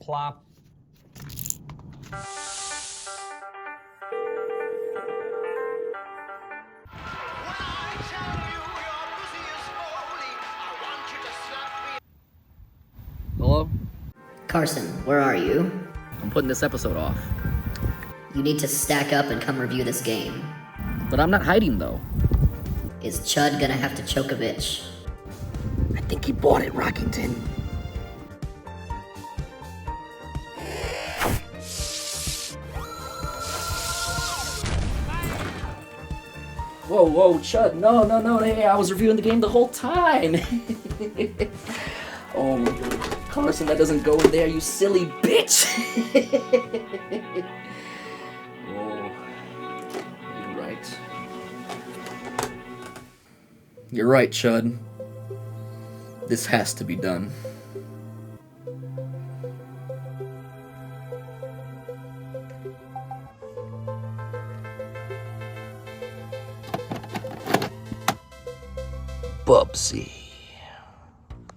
Plop. Hello? Carson, where are you? I'm putting this episode off. You need to stack up and come review this game. But I'm not hiding, though. Is Chud gonna have to choke a bitch? I think he bought it, Rockington. Whoa, whoa, Chud, no, hey, I was reviewing the game the whole time. Oh, Carson, that doesn't go in there, you silly bitch. Oh, you're right. You're right, Chud. This has to be done. Bubsy.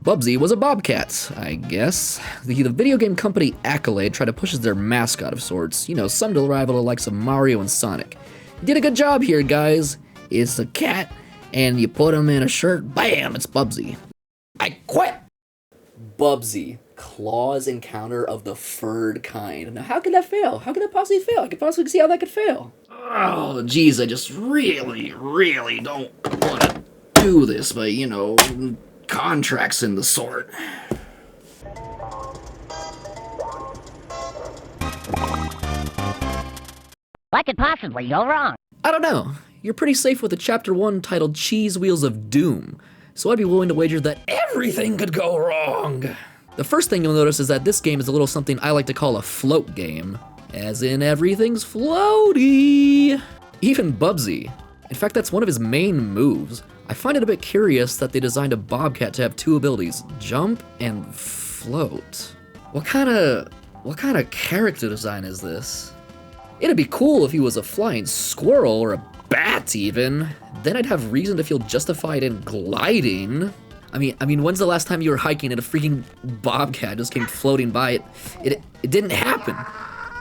Bubsy was a bobcat, I guess. The video game company Accolade tried to push as their mascot of sorts. You know, some to rival the likes of Mario and Sonic. You did a good job here, guys. It's a cat, and you put him in a shirt, bam, it's Bubsy. I quit! Bubsy. Claws encounter of the furred kind. Now, how could that fail? How could that possibly fail? I could possibly see how that could fail. Oh, geez, I just really don't want to do this, but, you know, contracts and the sort. What could possibly go wrong? I don't know. You're pretty safe with a Chapter 1 titled Cheese Wheels of Doom, so I'd be willing to wager that everything could go wrong. The first thing you'll notice is that this game is a little something I like to call a float game, as in everything's floaty. Even Bubsy. In fact, that's one of his main moves. I find it a bit curious that they designed a bobcat to have two abilities, jump and float. What kind of character design is this? It'd be cool if he was a flying squirrel or a bat even. Then I'd have reason to feel justified in gliding. I mean, when's the last time you were hiking and a freaking bobcat just came floating by? It didn't happen.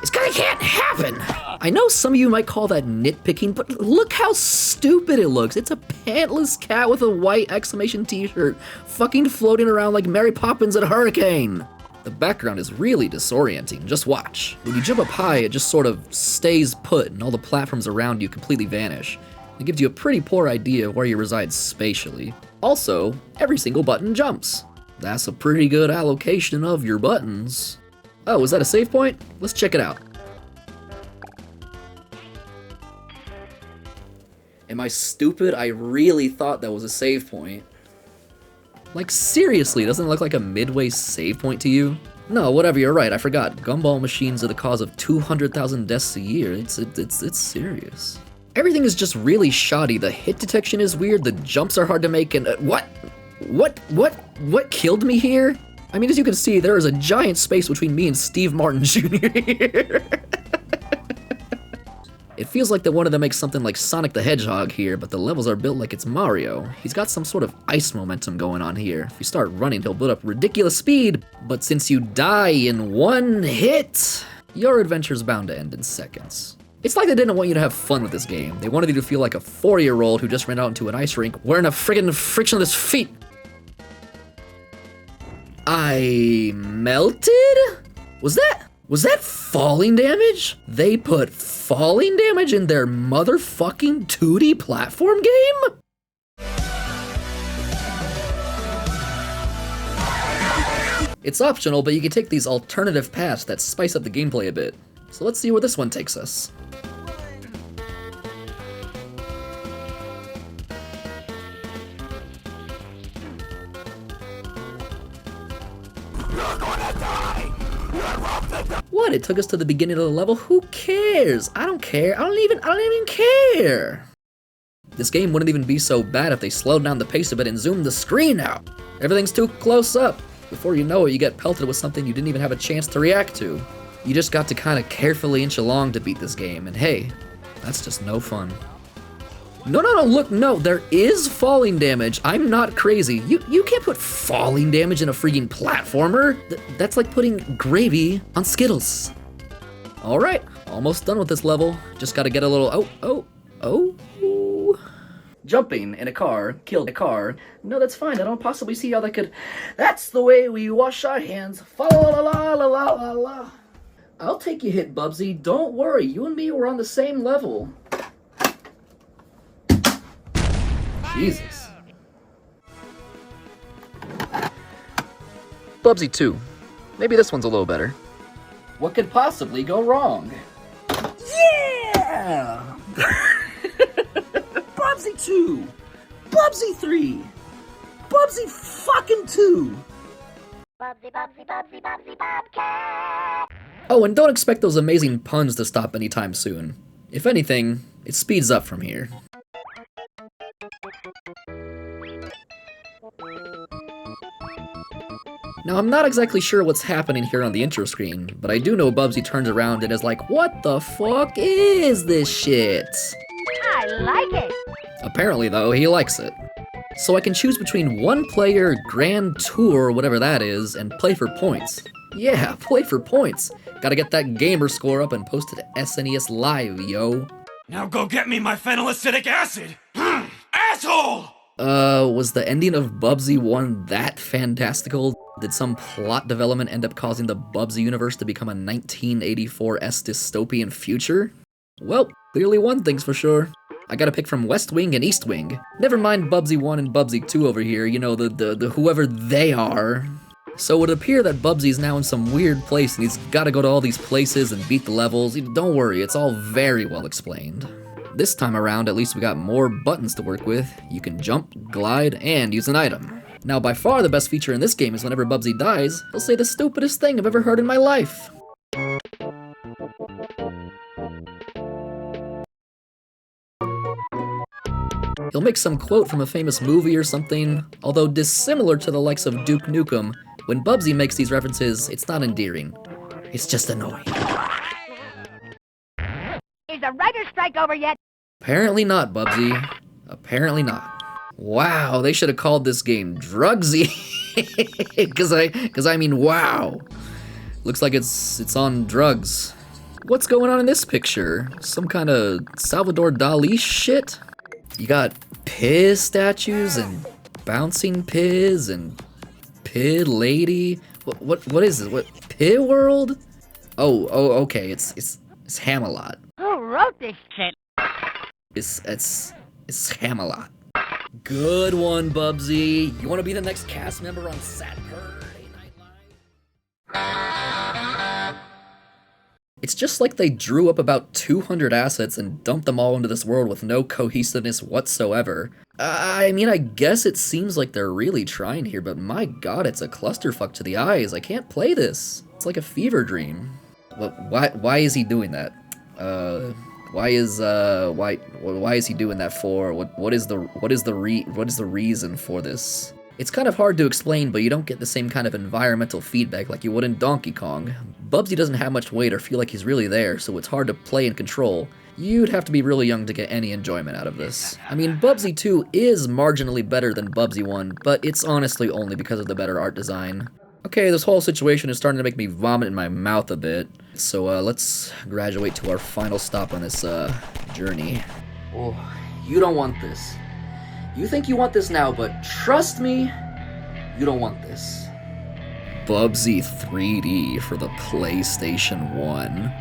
It's kinda can't happen. I know some of you might call that nitpicking, but look how stupid it looks. It's a pantless cat with a white exclamation t-shirt, fucking floating around like Mary Poppins at a hurricane. The background is really disorienting, just watch. When you jump up high, it just sort of stays put and all the platforms around you completely vanish. It gives you a pretty poor idea of where you reside spatially. Also, every single button jumps. That's a pretty good allocation of your buttons. Oh, is that a save point? Let's check it out. Am I stupid? I really thought that was a save point. Like, seriously, doesn't it look like a midway save point to you? No, whatever, you're right, I forgot. Gumball machines are the cause of 200,000 deaths a year. It's serious. Everything is just really shoddy. The hit detection is weird, the jumps are hard to make, and what killed me here? I mean, as you can see, there is a giant space between me and Steve Martin Jr. here. It feels like they wanted to make something like Sonic the Hedgehog here, but the levels are built like it's Mario. He's got some sort of ice momentum going on here. If you start running, he'll build up ridiculous speed, but since you die in one hit, your adventure's bound to end in seconds. It's like they didn't want you to have fun with this game. They wanted you to feel like a 4-year-old who just ran out into an ice rink wearing a friggin' frictionless feet. I melted? Was that falling damage? They put falling damage in their motherfucking 2D platform game? It's optional, but you can take these alternative paths that spice up the gameplay a bit. So let's see where this one takes us. What? It took us to the beginning of the level? Who cares? I don't care. I don't even care. This game wouldn't even be so bad if they slowed down the pace a bit and zoomed the screen out. Everything's too close up. Before you know it, you get pelted with something you didn't even have a chance to react to. You just got to kind of carefully inch along to beat this game, and hey, that's just no fun. No, look, no, there is falling damage. I'm not crazy. You can't put falling damage in a freaking platformer. That's like putting gravy on Skittles. All right, almost done with this level. Just gotta get a little, oh. Jumping in a car, killed a car. No, that's fine, I don't possibly see how that could, that's the way we wash our hands. Fa la la la la la la. I'll take you hit, Bubsy, don't worry, you and me were on the same level. Jesus. Bubsy 2. Maybe this one's a little better. What could possibly go wrong? Yeah! Bubsy 2! Bubsy 3! Bubsy fucking 2! Bubsy, Bubsy, Bubsy, Bubsy, Bobcat! Oh, and don't expect those amazing puns to stop anytime soon. If anything, it speeds up from here. Now, I'm not exactly sure what's happening here on the intro screen, but I do know Bubsy turns around and is like, what the fuck is this shit? I like it! Apparently, though, he likes it. So I can choose between one player, Grand Tour, whatever that is, and play for points. Yeah, play for points. Gotta get that gamer score up and post it to SNES Live, yo. Now go get me my phenylacetic acid! Asshole! Was the ending of Bubsy 1 that fantastical? Did some plot development end up causing the Bubsy universe to become a 1984-esque dystopian future? Well, clearly one thing's for sure. I gotta pick from West Wing and East Wing. Never mind Bubsy 1 and Bubsy 2 over here, you know, the whoever they are. So it would appear that Bubsy's now in some weird place and he's gotta go to all these places and beat the levels. Don't worry, it's all very well explained. This time around, at least we got more buttons to work with. You can jump, glide, and use an item. Now, by far the best feature in this game is whenever Bubsy dies, he'll say the stupidest thing I've ever heard in my life. He'll make some quote from a famous movie or something, although dissimilar to the likes of Duke Nukem. When Bubsy makes these references, it's not endearing. It's just annoying. Is the writer's strike over yet? Apparently not, Bubsy. Apparently not. Wow, they should have called this game Drugsy. Cause I mean, wow. Looks like it's on drugs. What's going on in this picture? Some kind of Salvador Dali shit? You got Piz statues and bouncing Piz and Pid Lady. What is this? What Pid World? Oh, okay. It's Hamalot. Who wrote this shit? It's Hamalot. Good one, Bubsy. You want to be the next cast member on Saturday Night Live? It's just like they drew up about 200 assets and dumped them all into this world with no cohesiveness whatsoever. I mean, I guess it seems like they're really trying here, but my god, it's a clusterfuck to the eyes. I can't play this. It's like a fever dream. Why is he doing that? Why is he doing that for? What is the reason for this? It's kind of hard to explain, but you don't get the same kind of environmental feedback like you would in Donkey Kong. Bubsy doesn't have much weight or feel like he's really there, so it's hard to play and control. You'd have to be really young to get any enjoyment out of this. I mean, Bubsy 2 is marginally better than Bubsy 1, but it's honestly only because of the better art design. Okay, this whole situation is starting to make me vomit in my mouth a bit, so let's graduate to our final stop on this journey. Oh, you don't want this. You think you want this now, but trust me, you don't want this. Bubsy 3D for the PlayStation 1.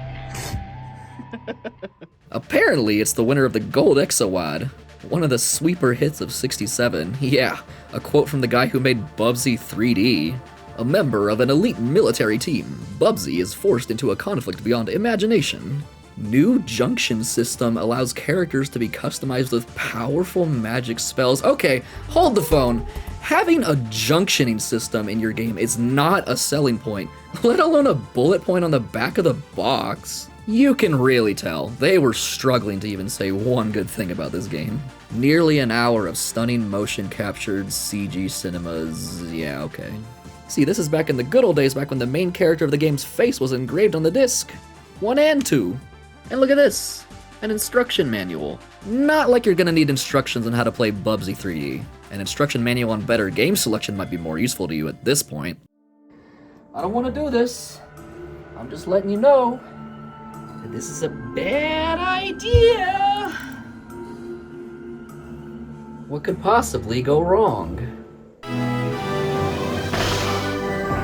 Apparently, it's the winner of the Gold Exawad, one of the sweeper hits of '67. Yeah, a quote from the guy who made Bubsy 3D. A member of an elite military team, Bubsy is forced into a conflict beyond imagination. New junction system allows characters to be customized with powerful magic spells. Okay, hold the phone. Having a junctioning system in your game is not a selling point, let alone a bullet point on the back of the box. You can really tell they were struggling to even say one good thing about this game. Nearly an hour of stunning motion captured CG cinemas. Yeah, okay. See, this is back in the good old days, back when the main character of the game's face was engraved on the disc. 1 and 2. And look at this. an instruction manual. Not like you're gonna need instructions on how to play Bubsy 3D. An instruction manual on better game selection might be more useful to you at this point. I don't want to do this. I'm just letting you know that this is a bad idea. What could possibly go wrong?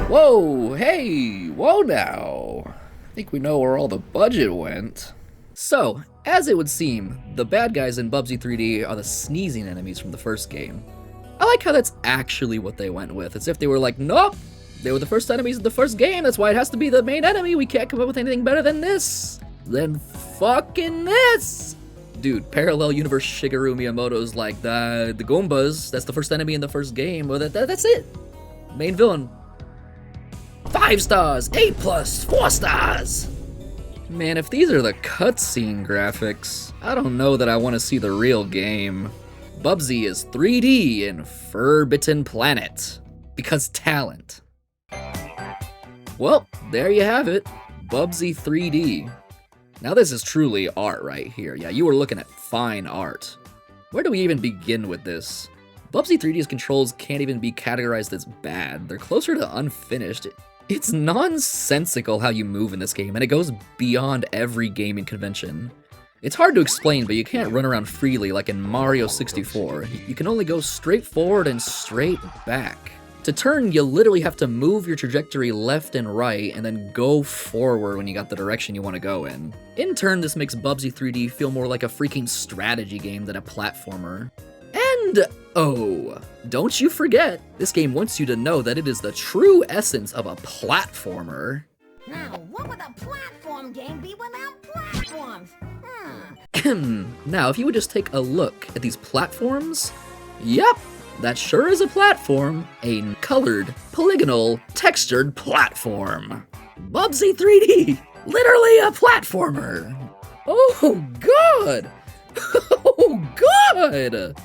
Whoa, hey, whoa now. I think we know where all the budget went. So, as it would seem, the bad guys in Bubsy 3D are the sneezing enemies from the first game. I like how that's actually what they went with. It's if they were like, nope, they were the first enemies of the first game, that's why it has to be the main enemy, we can't come up with anything better than this. Then fucking this! Dude, Parallel Universe Shigeru Miyamoto's like, the Goombas, that's the first enemy in the first game, well, that's it. Main villain. 5 stars, A+, 4 stars! Man, if these are the cutscene graphics, I don't know that I want to see the real game. Bubsy is 3D in Forbidden Planet. Because talent. Well, there you have it. Bubsy 3D. Now this is truly art right here. Yeah, you were looking at fine art. Where do we even begin with this? Bubsy 3D's controls can't even be categorized as bad. They're closer to unfinished. It's nonsensical how you move in this game, and it goes beyond every gaming convention. It's hard to explain, but you can't run around freely like in Mario 64. You can only go straight forward and straight back. To turn, you literally have to move your trajectory left and right, and then go forward when you got the direction you want to go in. In turn, this makes Bubsy 3D feel more like a freaking strategy game than a platformer. And, oh, don't you forget, this game wants you to know that it is the true essence of a platformer. Now, what would a platform game be without platforms? Now, if you would just take a look at these platforms, yep, that sure is a platform, a colored, polygonal, textured platform. Bubsy 3D, literally a platformer. Oh god, oh god.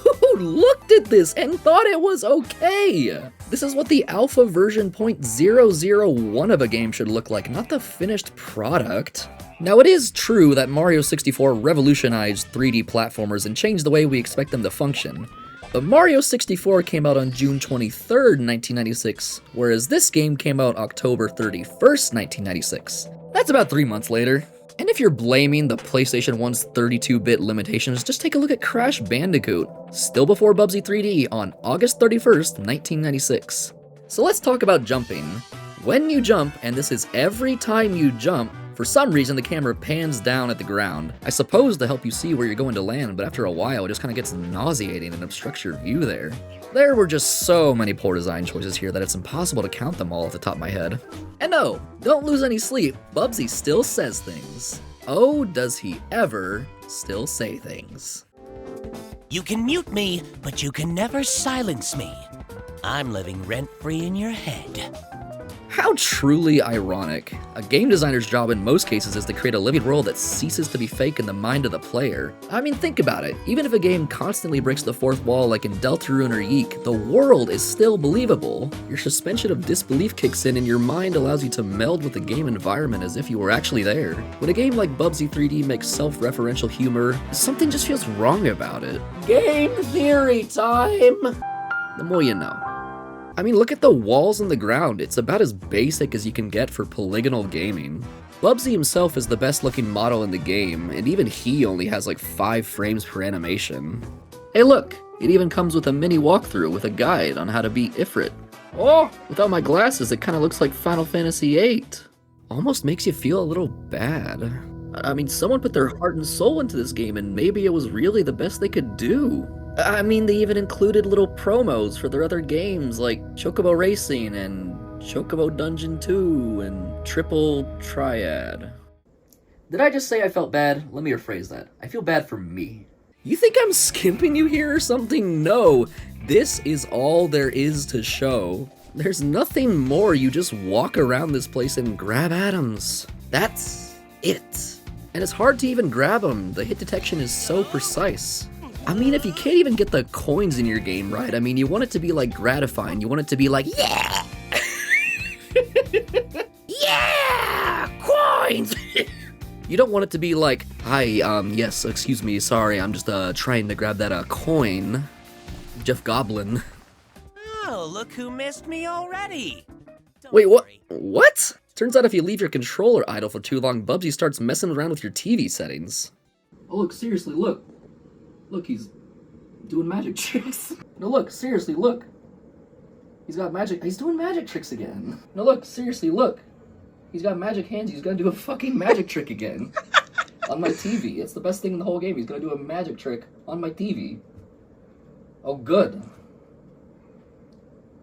Who looked at this and thought it was okay? This is what the alpha version .001 of a game should look like, not the finished product. Now it is true that Mario 64 revolutionized 3D platformers and changed the way we expect them to function. But Mario 64 came out on June 23rd, 1996, whereas this game came out October 31st, 1996. That's about 3 months later. And if you're blaming the PlayStation 1's 32-bit limitations, just take a look at Crash Bandicoot, still before Bubsy 3D on August 31st, 1996. So let's talk about jumping. When you jump, and this is every time you jump, for some reason the camera pans down at the ground. I suppose to help you see where you're going to land, but after a while it just kind of gets nauseating and obstructs your view there. There were just so many poor design choices here that it's impossible to count them all off the top of my head. And no, don't lose any sleep, Bubsy still says things. Oh, does he ever still say things. You can mute me, but you can never silence me. I'm living rent-free in your head. How truly ironic. A game designer's job in most cases is to create a living world that ceases to be fake in the mind of the player. I mean, think about it. Even if a game constantly breaks the fourth wall like in Deltarune or Yeek, the world is still believable. Your suspension of disbelief kicks in and your mind allows you to meld with the game environment as if you were actually there. When a game like Bubsy 3D makes self-referential humor, something just feels wrong about it. Game theory time! The more you know. I mean, look at the walls and the ground. It's about as basic as you can get for polygonal gaming. Bubsy himself is the best looking model in the game, and even he only has like 5 frames per animation. Hey look, it even comes with a mini walkthrough with a guide on how to beat Ifrit. Oh, without my glasses it kinda looks like Final Fantasy VIII. Almost makes you feel a little bad. I mean, someone put their heart and soul into this game and maybe it was really the best they could do. I mean, they even included little promos for their other games like Chocobo Racing and Chocobo Dungeon 2 and Triple Triad. Did I just say I felt bad? Let me rephrase that. I feel bad for me. You think I'm skimping you here or something? No, this is all there is to show. There's nothing more, you just walk around this place and grab atoms. That's it. And it's hard to even grab them, the hit detection is so precise. I mean, if you can't even get the coins in your game right, I mean, you want it to be like gratifying, you want it to be like, yeah! Yeah! Coins! You don't want it to be like, hi, yes, excuse me, sorry, I'm just, trying to grab that, coin. Jeff Goblin. Oh, look who missed me already. Don't Wait, what? worry. What? Turns out if you leave your controller idle for too long, Bubsy starts messing around with your TV settings. Oh, look, seriously, look. Look, he's doing magic tricks. No, look, seriously, look. He's doing magic tricks again. No, look, seriously, look. He's got magic hands, he's gonna do a fucking magic trick again. On my TV. It's the best thing in the whole game. He's gonna do a magic trick on my TV. Oh, good.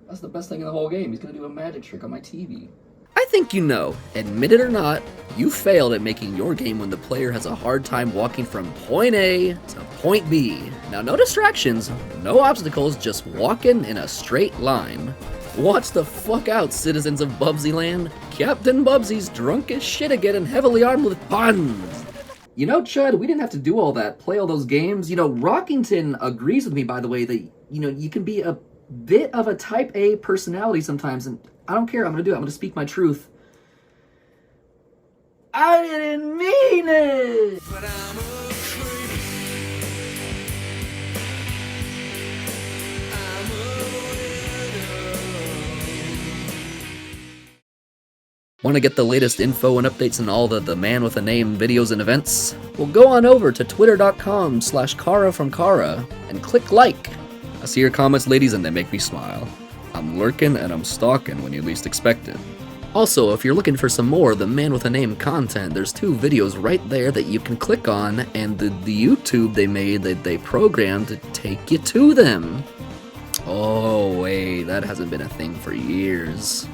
That's the best thing in the whole game. He's gonna do a magic trick on my TV. I think you know, admit it or not, you failed at making your game when the player has a hard time walking from point A to point B. Now, no distractions, no obstacles, just walking in a straight line. Watch the fuck out, citizens of Bubsy Land. Captain Bubsy's drunk as shit again and heavily armed with puns. You know, Chud, we didn't have to do all that, play all those games. You know, Rockington agrees with me, by the way, that, you know, you can be a bit of a type A personality sometimes, and I don't care, I'm gonna do it, I'm gonna speak my truth. I didn't mean it! But I'm a creep. I'm a Want to get the latest info and updates on all the Man with a Name videos and events? Well, go on over to twitter.com/Kara from Kara and click like. I see your comments, ladies, and they make me smile. I'm lurking and I'm stalking when you least expect it. Also, if you're looking for some more of the Man with a Name content, there's 2 videos right there that you can click on, and the YouTube they made that they programmed to take you to them. Oh wait, that hasn't been a thing for years.